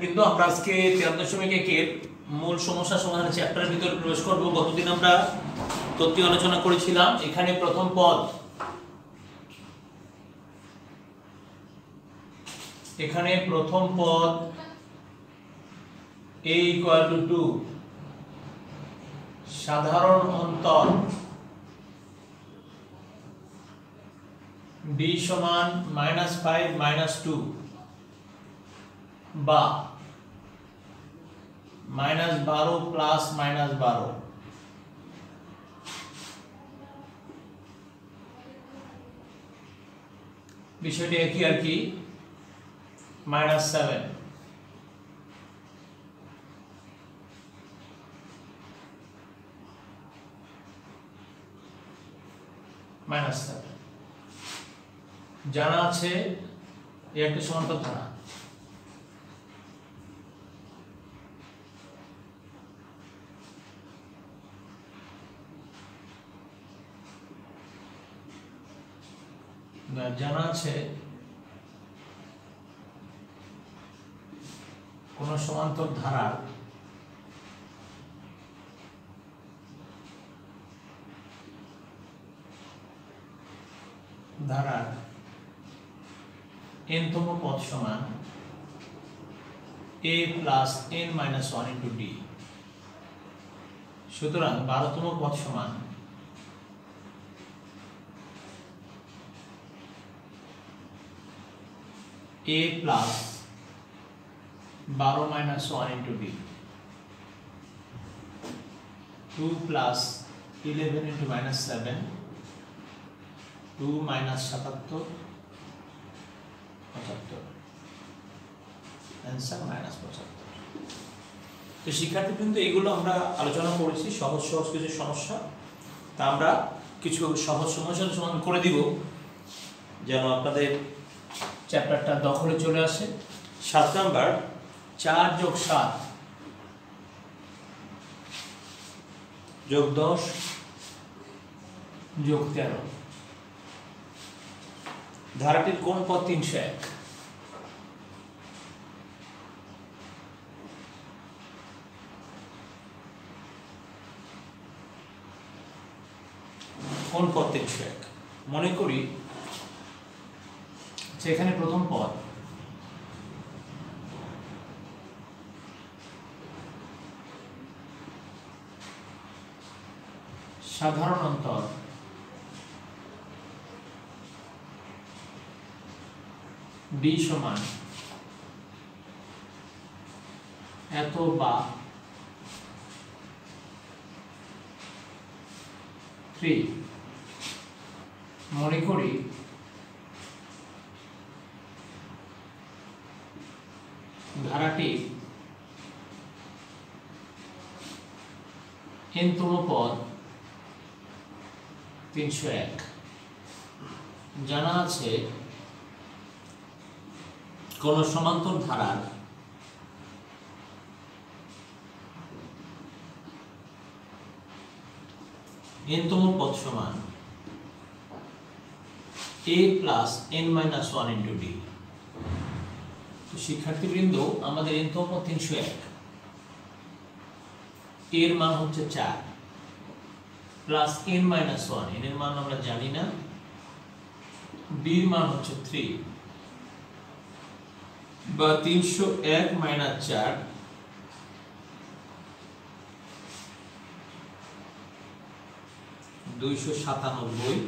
শিক্ষার্থীবৃন্দ, আমরা আজকে 13.1 মূল সমস্যা সমাধানের চ্যাপ্টারের ভিতরে প্রবেশ করব। গতদিন আমরা তত্ত্ব আলোচনা করেছিলাম। এখানে প্রথম পদ, a equal to 2, সাধারণ অন্তর b সমান -5 -2 বা -12 প্লাস -12, বিষয়টি একই আর কি। -7 -7 জানা আছে এই একটি সমান্তর ধারা। জানা আছে কোন সমান্তর ধারার n-তম পদ সমান a plus n-1 into d। সুতরাং 12তম পদ সমান a plus 12 minus 1 into d, 2 plus 11 into -7, 2 minus 77, 75, answer -75। তো শিক্ষার্থীবৃন্দ, এইগুলো আমরা আলোচনা করেছি, সহজ সহজ কিছু সমস্যা। তা আমরা কিছু সহজ সমস্যার সমাধান করে দিব যেন আপনাদের চ্যাপ্টারটা দখলে চলে আসে। 7 নাম্বার, 4 + 7 + 10 + 13, ধারাটির কোন পদ 301? কোন পদ 301? মনে করি এখানে প্রথম পদ সাধারণ অন্তর b সমান এত বা 3। মনে করি ধারাটি n-তম পদ 301। জানা আছে কোন সমান্তর ধারার n-তম পদ সমান a plus n-1 into d। তো শিক্ষার্থীবৃন্দ, আমাদের n-তম পদ 301, এর মান হচ্ছে 4 প্লাস n-1, এর মান আমরা জানি না, b এর মান হচ্ছে 3 বা 301 - 4 297,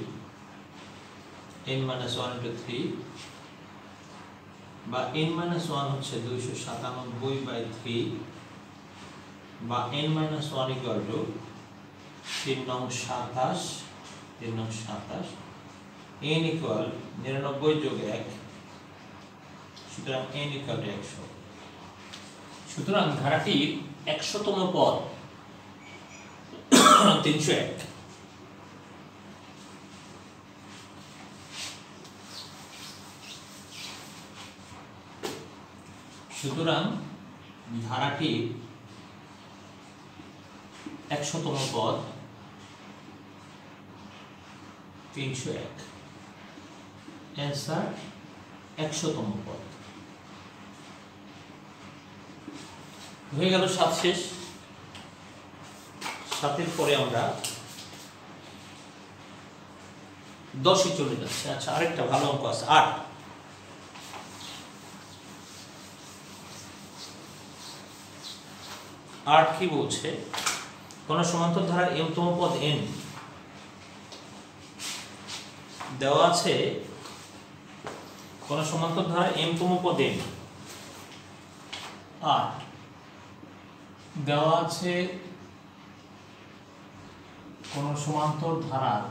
n-1 into 3 বা n-1 হচ্ছে 297/3 বা n-1 equal to 3 নং 27, n equal 99 + 1, সুতরাং n equal to 100। সুতরাং ধারাটির 100তম পদ 301। সুতরাং ধারাটির 100তম পদ 301, आंसर 100তম পদ। হয়ে গেল 7 শেষ। 7-এর পরে আমরা 10-এ চলে যাচ্ছি। আচ্ছা, আরেকটা ভালো অঙ্ক আছে, 8। কি বলছে? কোন সমান্তর ধারার m তম পদ n দেওয়া আছে। কোন সমান্তর ধারার m তম পদ n 8 দেওয়া আছে। কোন সমান্তর ধারার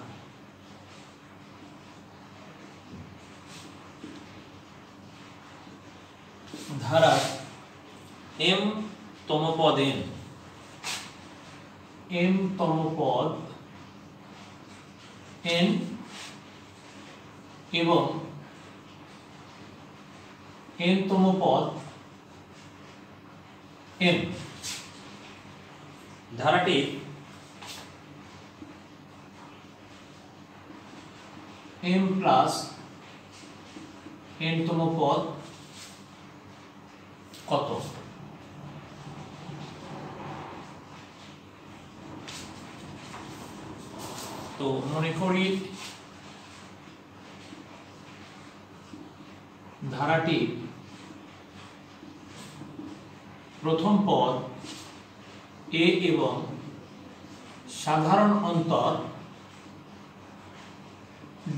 m তম পদ n, m তম পদ n এবং n তম পদ m। ধারাটি m প্লাস n তম পদ কত? তো মনে করি ধারাটি প্রথম পদ a এবং সাধারণ অন্তর b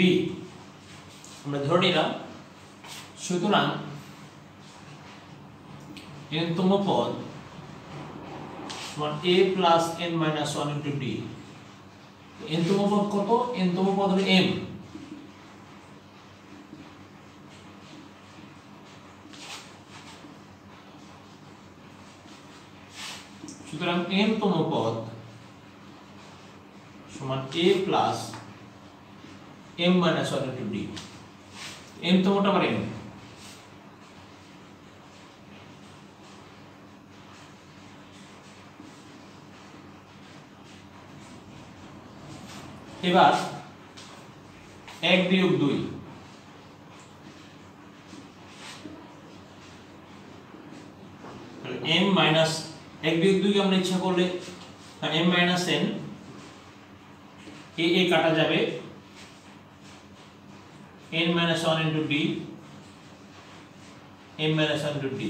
আমরা ধরে নিলাম। সুতরাং n তম পদ সমান a plus n minus 1 into d। n তম পদ কত? n তম পদ হলো m। সুতরাং m তম পদ সমান a plus m minus 1 into d। m তমটা আবার m। এবার 1 বিয়োগ 2, m মাইনাস 1 বিয়োগ 2 কে আমরা ইচ্ছা করলে m মাইনাস n a কাটা যাবে, n minus 1 into d, m minus 1 into d,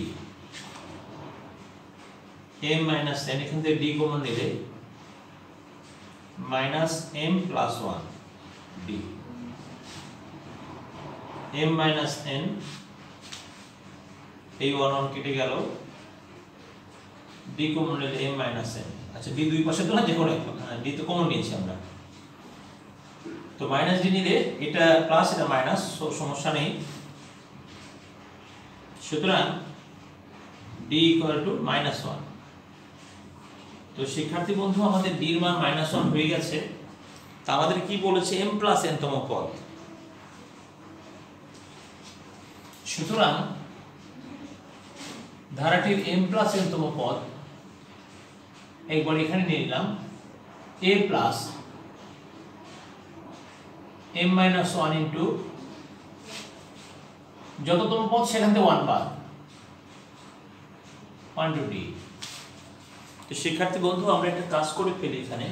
m minus n এখান থেকে d কমন নিলে minus m plus 1 d, m minus n, এই 1 কেটে গেল, d কমন নিলে m মাইনাস n। আচ্ছা, d দুই পাশে তো না, যে কোনো d তো কমন নিয়েছি আমরা, তো মাইনাস d নিলে এটা প্লাস এটা মাইনাস, সমস্যা নেই। সুতরাং d ইকুয়াল টু মাইনাস 1। তো শিক্ষার্থী বন্ধু, আমাদের d এর মান মাইনাস 1 হয়ে গেছে। তা আমাদের কি বলেছে? m প্লাস n তম পদ। সুতরাং ধারাটির m প্লাস n তম পদ একবার এখানে নিয়ে নিলাম, a plus m minus 1 into যততম পদ সেখান থেকে 1 বাদ 1 টু d। তো শিক্ষার্থী বন্ধু, আমরা একটা কাজ করে ফেলি এখানে।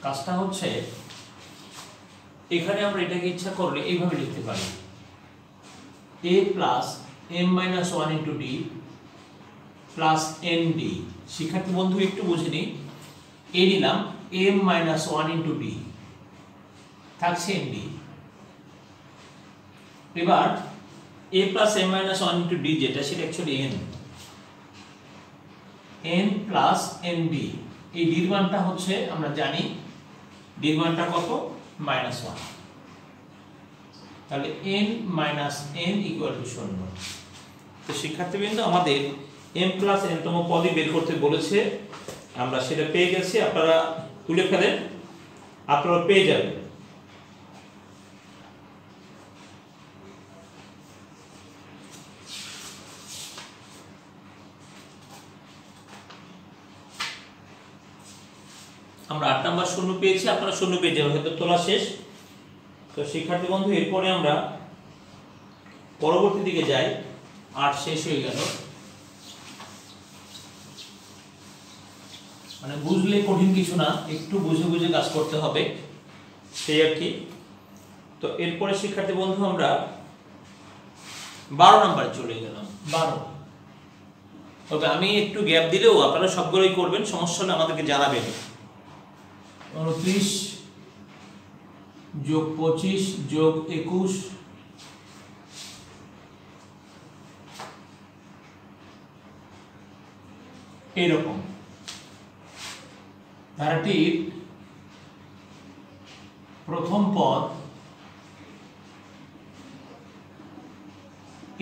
কাজটা হচ্ছে, এখানে আমরা এটাকে ইচ্ছা করলে এইভাবে লিখতে পারি, a plus m minus 1 into d plus n d। শিক্ষার্থী বন্ধু একটু বুঝে নিই, a নিলাম m মাইনাস 1 ইন্টু d, থাকছে n d। এবার a plus m minus 1 into d যেটা, সেটা actually n plus n d। এই d এর মানটা হচ্ছে, আমরা জানি d এর মানটা কত? মাইনাস 1। তাহলে n minus n equal to 0। তো শিক্ষার্থীবৃন্দ, আমাদের m প্লাস n তম পদই বের করতে বলেছে, আমরা সেটা পেয়ে গেছি। আপনারা তুলে ফেলেন, আপনারা পেয়ে যাবেন। আমরা 8 নাম্বার শূন্য পেয়েছি, আপনারা শূন্য পেয়ে যাবেন, হয়তো তোলা শেষ। তো শিক্ষার্থী বন্ধু, এরপরে আমরা পরবর্তী দিকে যাই। 8 শেষ হয়ে গেল। মানে বুঝলে কঠিন কিছু না, একটু বুঝে বুঝে কাজ করতে হবে, সেই আর কি। তো এরপরে শিক্ষার্থী বন্ধু আমরা 12 নম্বরে চলে গেলাম। 12, তবে আমি একটু গ্যাপ দিলেও আপনারা সবগুলোই করবেন, সমস্যা হলে আমাদেরকে জানাবেন। 29 যোগ 25 যোগ 21 এইরকম। ধারাটির প্রথম পদ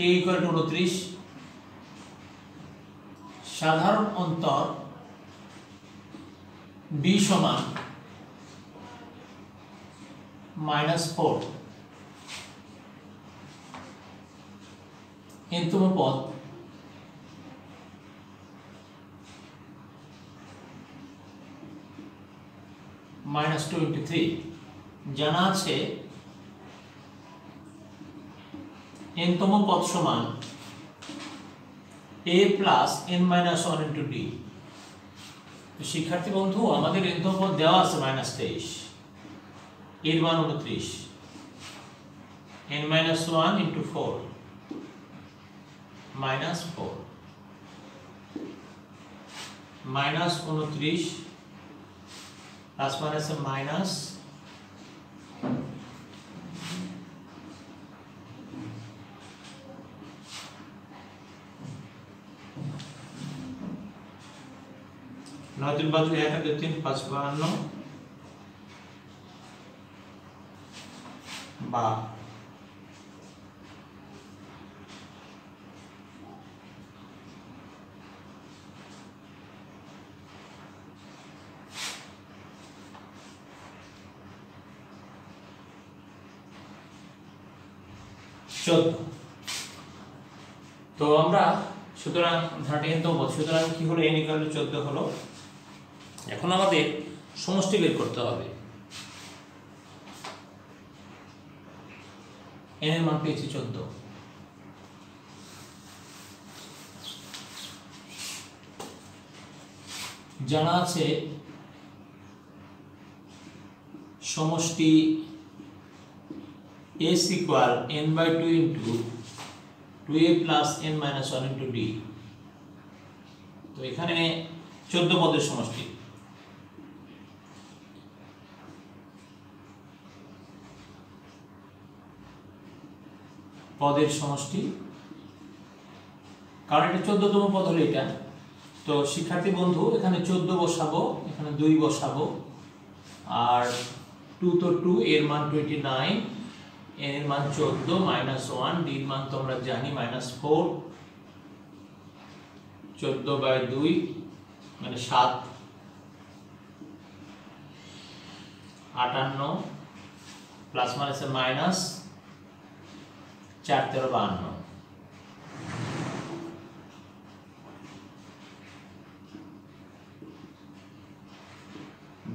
a = 29, সাধারণ অন্তর b সমান -4, nতম পদ -23। জানা আছে nতম পদ সমান a + n-1 * d। তো শিক্ষার্থী বন্ধু আমাদের nতম পদ দেওয়া আছে -23, এর মান 29, n-1 * 4 -4 -29 প্লাস মাইনাসে মাইনাস, নয় 3 5 1 2 3 5 52 বা 14। তো আমরা সুতরাং ধারাটি nতম পদ, সুতরাং কি হলো n = 14 হলো। এখন আমাদের সমষ্টি বের করতে হবে। n এর মান পেয়েছি 14, জানা আছে সমষ্টি s = n/2 * 2a + n-1 * d। তো এখানে 14 পদের সমষ্টি, পদের সমষ্টি, কারণ এটা 14তম পদ হলো এটা। তো শিক্ষার্থী বন্ধু এখানে 14 বসাবো, এখানে 2 বসাবো, আর 2 তো 2, এর মান 29, n এর মান 14 -1, d এর মান তো আমরা জানি -4, 14/2 মানে 7, 58 প্লাস মাইনাসে মাইনাস 4 13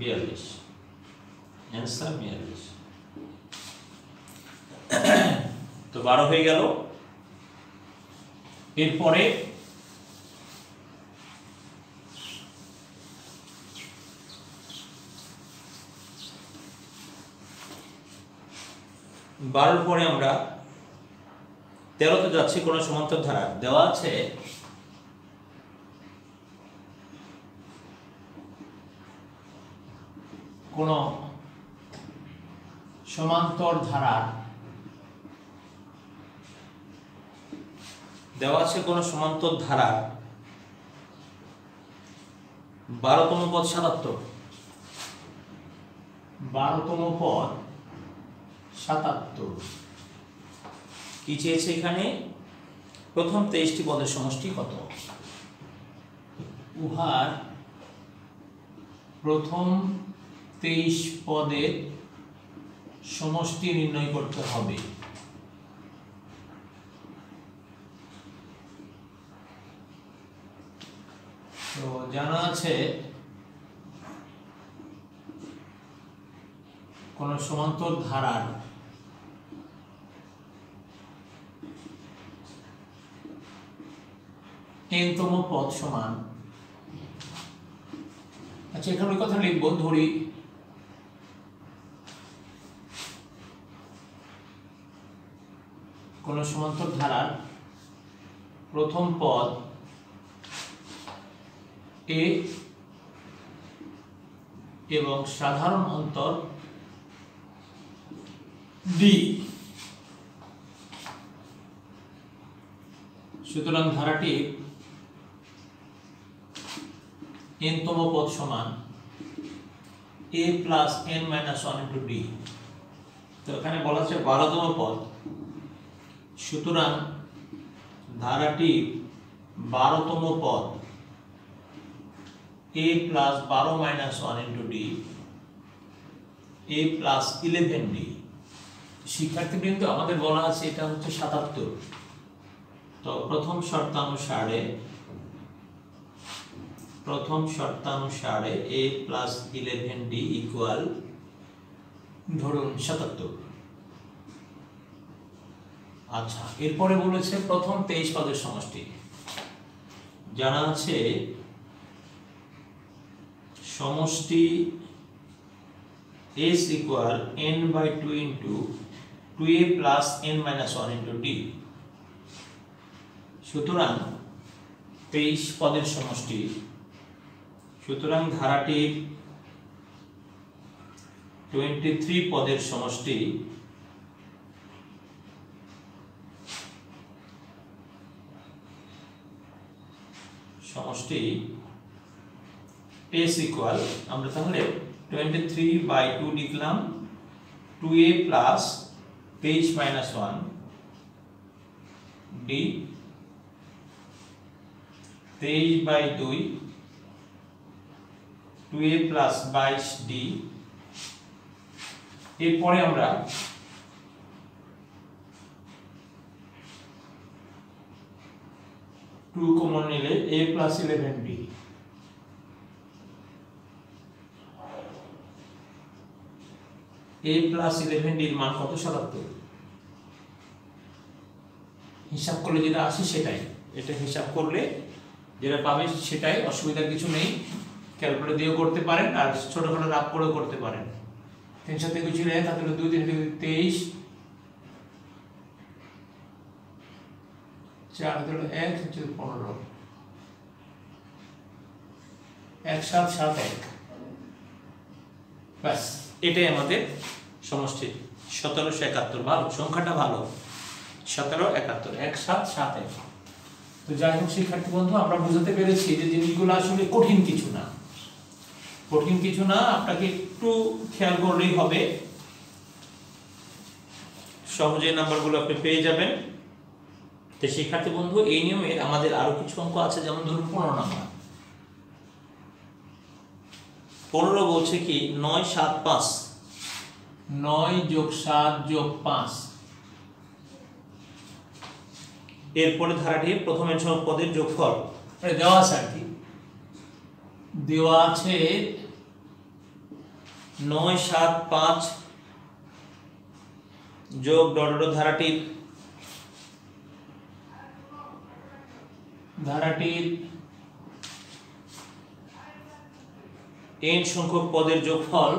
52, অ্যান্সার 42। তো 12 হয়ে গেল। এরপরে বারোর পরে আমরা 13তে যাচ্ছি। কোন সমান্তর ধারা দেওয়া আছে কোন সমান্তর ধারা, দেওয়া আছে কোন সমান্তর ধারা 12তম পদ 77, 12তম পদ 77। কি চেয়েছে এখানে? প্রথম 23টি পদের সমষ্টি কত? উহার প্রথম 23 পদের সমষ্টি নির্ণয় করতে হবে। তো জানা আছে কোন সমান্তর ধারার n তম পদ সমান আচ্ছা, এখানে ওই কথা লিখবো, ধরি কোন সমান্তর ধারার প্রথম পদ এ এবং সাধারণ অন্তর ডি, সুতরাং ধারাটি n তম পদ সমান a plus n minus 1 into D. তো এখানে বলা আছে 12 তম পদ, সুতরাং ধারাটি 12 তম পদ a plus 12 minus 1 into D, a plus 11 D. শিক্ষার্থীবৃন্দ, আমাদের বলা আছে এটা হচ্ছে 77। তো প্রথম শর্তানুসারে a প্লাস 11 ডি ইকুয়াল ধরুন 77। আচ্ছা, এরপরে বলেছে প্রথম 23 পদের সমষ্টি। জানা আছে সমষ্টি s equal n by 2 into 2a plus n minus 1 into d। সুতরাং 23 পদের সমষ্টি, সুতরাং ধারাটির 23 পদের সমষ্টি s ইকুয়াল, আমরা তাহলে 23 বাই 2 লিখলাম 2a plus 23 minus 1 d, 23 by 2 2a plus 22 d। এরপরে আমরা টু কমন নিলে a plus 11 d। a plus 11 d এর মান কত? 77। হিসাব করলে যেটা আসে সেটাই, এটা হিসাব করলে যেটা পাবে সেটাই, অসুবিধার কিছু নেই। ক্যালকুলেটর দিয়েও করতে পারেন আর ছোটখাটো রাফ করেও করতে পারেন। 3 সাথে কিছু নেই, তাহলে 2 3 23, 4 হলো 1 হচ্ছে 15, 1 7 7 1। বাস, এটাই আমাদের সমষ্টি 1771। ভালো, সংখ্যাটা ভালো, 1771, 1 7 7 1। তো যাই হোক শিক্ষার্থী বন্ধু, আমরা বুঝাতে পেরেছি যে জিনিসগুলো আসলে কঠিন কিছু না, আপনাকে একটু খেয়াল করলেই হবে, সহজে নাম্বারগুলো আপনি পেয়ে যাবেন। তো শিক্ষার্থী বন্ধু, এই নিয়মের আমাদের আরো কিছু অঙ্ক আছে, যেমন ধরুন 15 নাম্বার। 15 বলছে কি 9 7 5, 9 যোগ 7 যোগ 5। এরপরে ধারাটি প্রথম n সংখ্যক পদের যোগফল দেওয়া আছে, আর কি দেওয়া আছে 9 7 5 যোগ ধারাটির n সংখ্যক পদের যোগফল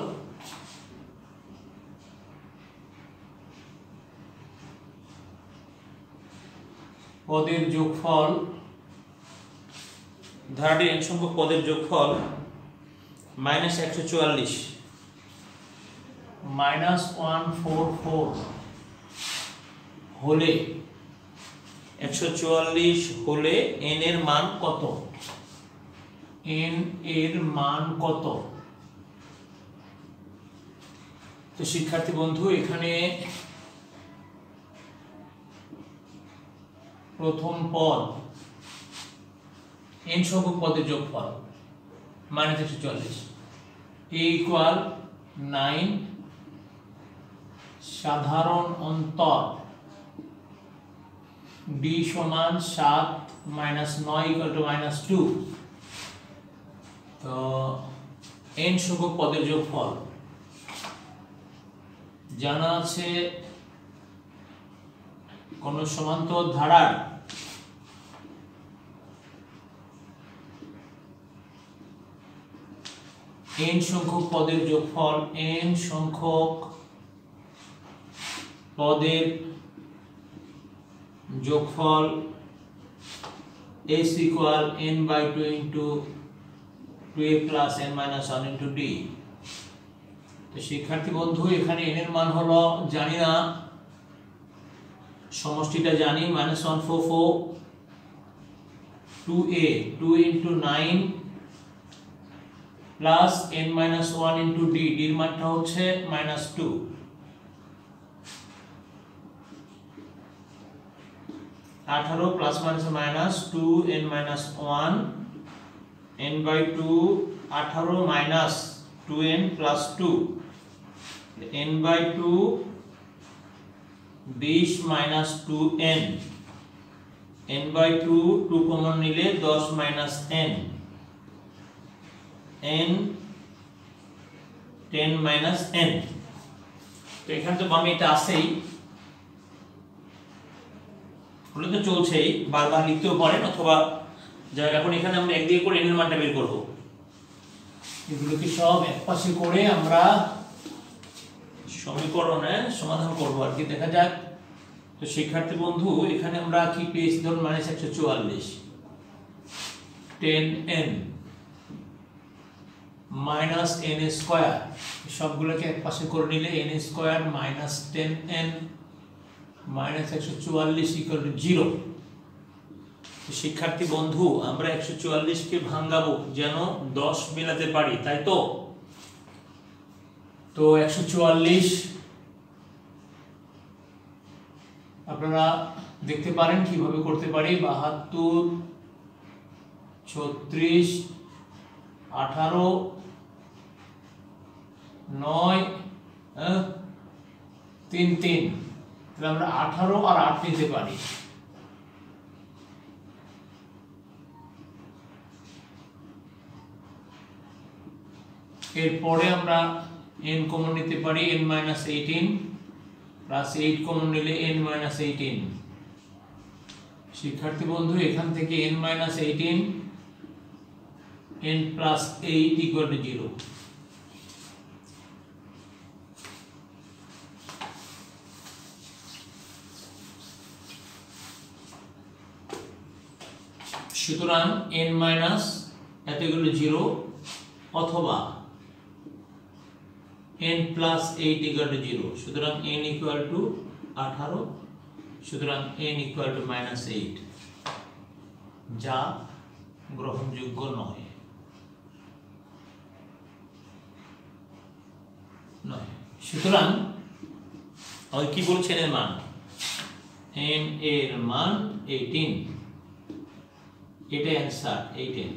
ধারাটির n সংখ্যক পদের যোগফল -144, -144 হলে 144 হলে n এর মান কত? তো শিক্ষার্থী বন্ধু, এখানে প্রথম পদ n সংখ্যক পদের যোগফল -144, a ইকুয়াল 9, সাধারণ অন্তর d সমান 7 -9 ইকুয়াল টু -2। তো n সংখ্যক পদের যোগফল জানা আছে কোন সমান্তর ধারার n সংখ্যক পদের যোগফল, n সংখ্যক পদের যোগফল s equal n/2 into 2a plus n minus 1 into d। তো শিক্ষার্থী বন্ধু এখানে n এর মান হলো জানি না, সমষ্টিটা জানি -144 2a 2 into 9 plus n minus 1 into d, d এর মানটা হচ্ছে -2। 18 plus minus 2 n minus 1 n/2 18 minus 2n plus 2 n/2 20 minus 2n n/2 2 common নিলে 10 minus n n 10 minus n। তো এখানে তো বামে এটা আছেই, হলে তো চলছেই, বারবার লিখতেও পারেন অথবা যাই এখন এখানে আমরা একদিকে করে n এর মানটা বের করব। এগুলোকে সব একপাশে করে আমরা সমীকরণে সমাধান করব আর কি, দেখা যাক। তো শিক্ষার্থী বন্ধু এখানে আমরা কি পেয়েছি, ধরুন -144 10n minus n স্কয়ার, সবগুলোকে একপাশে করে নিলে n square minus 10n minus 144 equal to 0। শিক্ষার্থী বন্ধু আমরা 144 কে ভাঙাবো যেন 10 মেলাতে পারি, তাই তো? তো 144 আপনারা দেখতে পারেন কিভাবে করতে পারি, 72 36 18 9 3 3, তাহলে আমরা 18 আর 8 নিতে পারি। এরপরে আমরা n কমন নিতে পারি, n minus 18 প্লাস 8 কমন নিলে n minus 18। শিক্ষার্থী বন্ধু এখান থেকে n minus 18 n plus 8 equal to 0। সুতরাং n মাইনাস এতগুলো 0 অথবা n plus 8 equal to 0, সুতরাং n equal to 18, সুতরাং n equal to -8, যা গ্রহণযোগ্য নয়। সুতরাং ওই কি বলছেন এর মান, n এর মান 18, এটা অ্যানসার 18।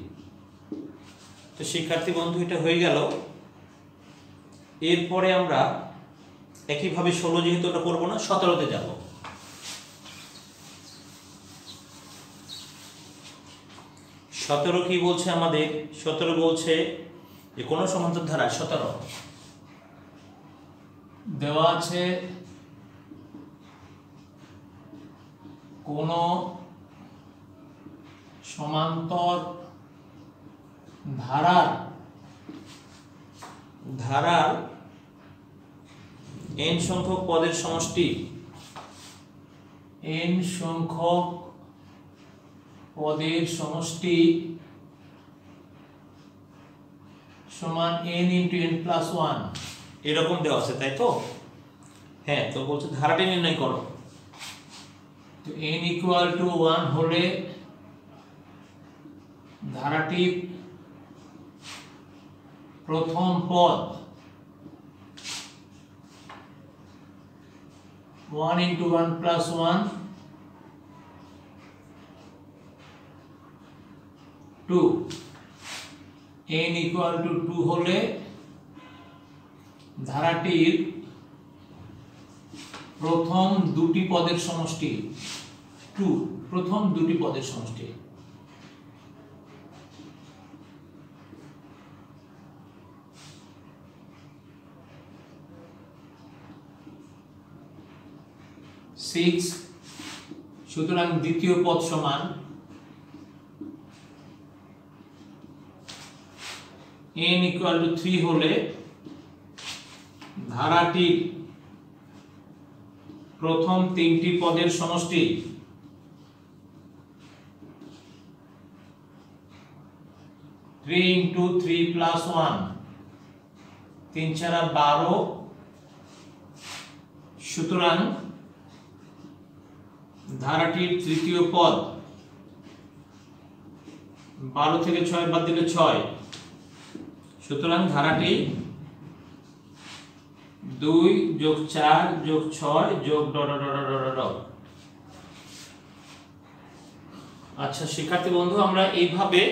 তো শিক্ষার্থী বন্ধু এটা হয়ে গেল। এরপরে আমরা একইভাবে 16 যেহেতু ওটা করবো না, 17তে যাব। 17 কি বলছে আমাদের, 17 বলছে যে কোন সমান্তর ধারা 17 দেওয়া আছে, কোন সমান্তর ধারার n সংখ্যক পদের সমষ্টি, n সংখ্যক পদের সমষ্টি সমান n into n plus 1, এরকম দেওয়া আছে, তাই তো? হ্যাঁ, তো বলছে ধারাটি নির্ণয় করো। তো n equal to 1 হলে ধারাটির প্রথম পদ 1 into 1 plus 1 2, n equal to 2 হলে ধারাটির প্রথম দুটি পদের সমষ্টি 2, প্রথম দুটি পদের সমষ্টি। সুতরাং দ্বিতীয় পদ সমান n ইকুয়াল টু 3 হলে ধারাটির প্রথম তিনটি পদের সমষ্টি three into three plus one, 3 ছাড়া 12। সুতরাং ধারাটির তৃতীয় পদ 12 থেকে 6 বাদ দিলে 6, সুতরাং ধারাটি 2 যোগ 4 যোগ 6 যোগ ডট। আচ্ছা শিক্ষার্থী বন্ধু, আমরা এইভাবে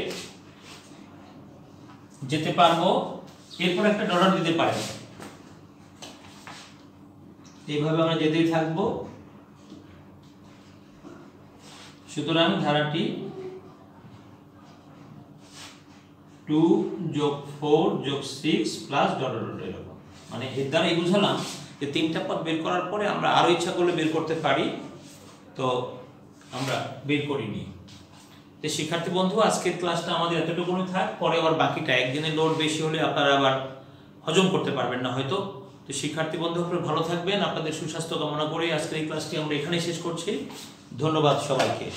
যেতে পারবো। এরপর একটা ডট দিতে পারি, এইভাবে আমরা যেতেই থাকবো। সুতরাং ধারাটি 2 যোগ 4 যোগ 6 প্লাস ডট ডট এরকম। মানে এর দ্বারা এই বুঝালাম যে তিনটা পদ বের করার পরে আমরা আরো ইচ্ছা করলে বের করতে পারি, তো আমরা বের করিনি। তো শিক্ষার্থী বন্ধু, আজকের ক্লাসটা আমাদের এতটুকুই থাক। পরে আবার বাকিটা একদিনের লোড বেশি হলে আপনারা আবার হজম করতে পারবেন না হয়তো। তো শিক্ষার্থী বন্ধু আপনারা ভালো থাকবেন, আপনাদের সুস্বাস্থ্য কামনা করে আজকের এই ক্লাসটি আমরা এখানেই শেষ করছি। ধন্যবাদ সবাইকে।